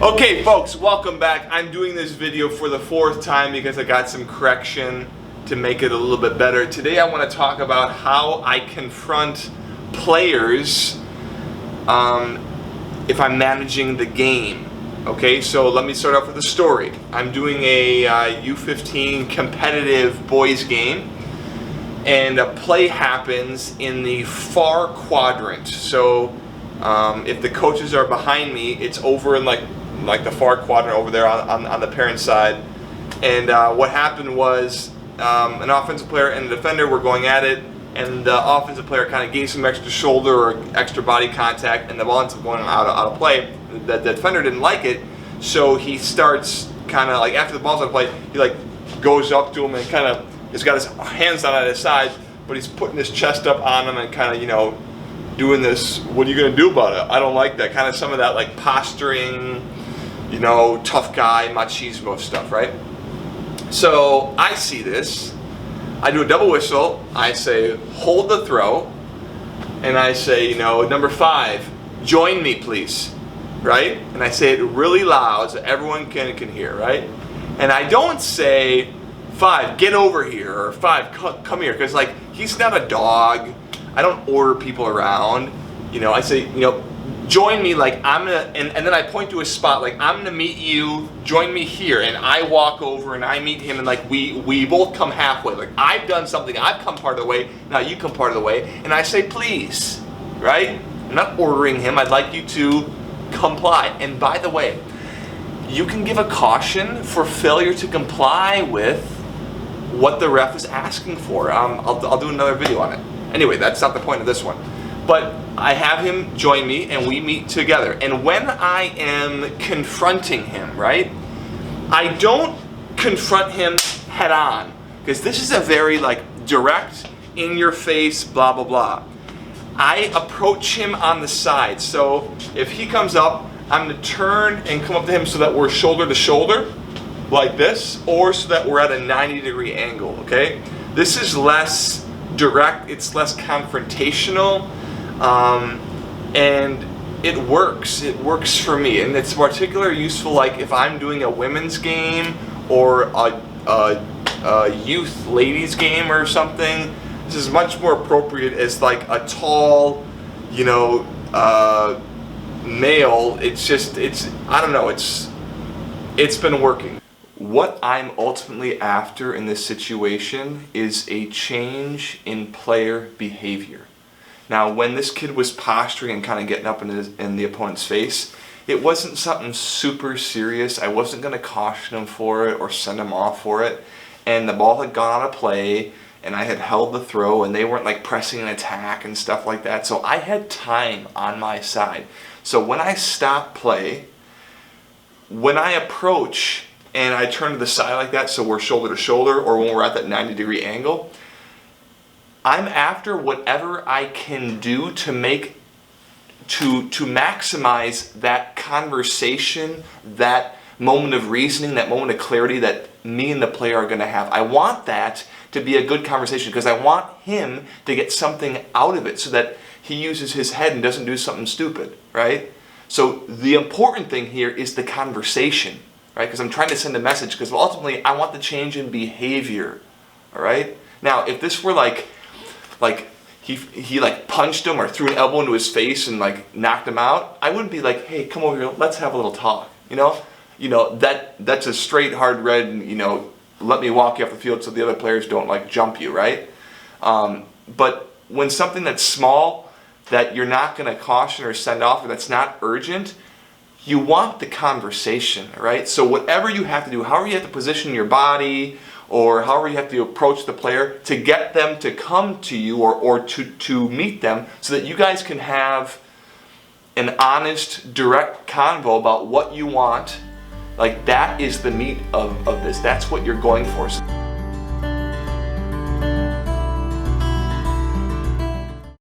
Okay folks, welcome back. I'm doing this video for the fourth time because I got some correction to make it a little bit better. Today I want to talk about how I confront players if I'm managing the game. Okay, so let me start off with a story. I'm doing a U15 competitive boys game, and a play happens in the far quadrant. So if the coaches are behind me, it's over in like the far quadrant over there on the parent side. And what happened was an offensive player and a defender were going at it, and the offensive player kind of gave some extra shoulder or extra body contact, and the ball ends up going out of play. The defender didn't like it, so he starts kind of like, after the ball's out of play, he like goes up to him and kind of, he's got his hands down at his side, but he's putting his chest up on him and kind of, you know, doing this, what are you going to do about it? I don't like that. Kind of some of that like posturing, you know, tough guy, machismo stuff, right? So I see this. I do a double whistle. I say, hold the throw. And I say, you know, number 5, join me, please. Right? And I say it really loud so everyone can hear, right? And I don't say, 5, get over here, or 5, come here, because like, he's not a dog. I don't order people around. You know, I say, you know, join me, like I'm gonna, and then I point to a spot, like I'm gonna meet you, join me here, and I walk over and I meet him, and like we both come halfway. Like I've done something, I've come part of the way, now you come part of the way, and I say please, right? I'm not ordering him, I'd like you to comply. And by the way, you can give a caution for failure to comply with what the ref is asking for. I'll do another video on it. Anyway, that's not the point of this one. But I have him join me and we meet together. And when I am confronting him, right, I don't confront him head on, because this is a very like direct, in your face, blah, blah, blah. I approach him on the side. So if he comes up, I'm gonna turn and come up to him so that we're shoulder to shoulder, like this, or so that we're at a 90-degree angle, okay? This is less direct, it's less confrontational. And it works for me, and it's particularly useful like if I'm doing a women's game or a youth ladies game or something. This is much more appropriate as like a tall, you know, male. I don't know, it's been working. What I'm ultimately after in this situation is a change in player behavior. Now, when this kid was posturing and kind of getting up in the opponent's face, it wasn't something super serious. I wasn't going to caution him for it or send him off for it. And the ball had gone out of play, and I had held the throw, and they weren't like pressing an attack and stuff like that. So I had time on my side. So when I stop play, when I approach and I turn to the side like that, so we're shoulder to shoulder, or when we're at that 90-degree angle, I'm after whatever I can do to maximize that conversation, that moment of reasoning, that moment of clarity that me and the player are going to have. I want that to be a good conversation because I want him to get something out of it so that he uses his head and doesn't do something stupid, right? So the important thing here is the conversation, right? Because I'm trying to send a message, because ultimately I want the change in behavior, all right? Now, if this were like he like punched him or threw an elbow into his face and like knocked him out, I wouldn't be like, hey, come over here, let's have a little talk. You know, that's a straight hard red, and you know, let me walk you off the field so the other players don't like jump you, right? But when something that's small that you're not going to caution or send off, or that's not urgent, you want the conversation, right? So whatever you have to do, however you have to position your body, or however you have to approach the player to get them to come to you, or to meet them, so that you guys can have an honest, direct convo about what you want. Like that is the meat of this. That's what you're going for.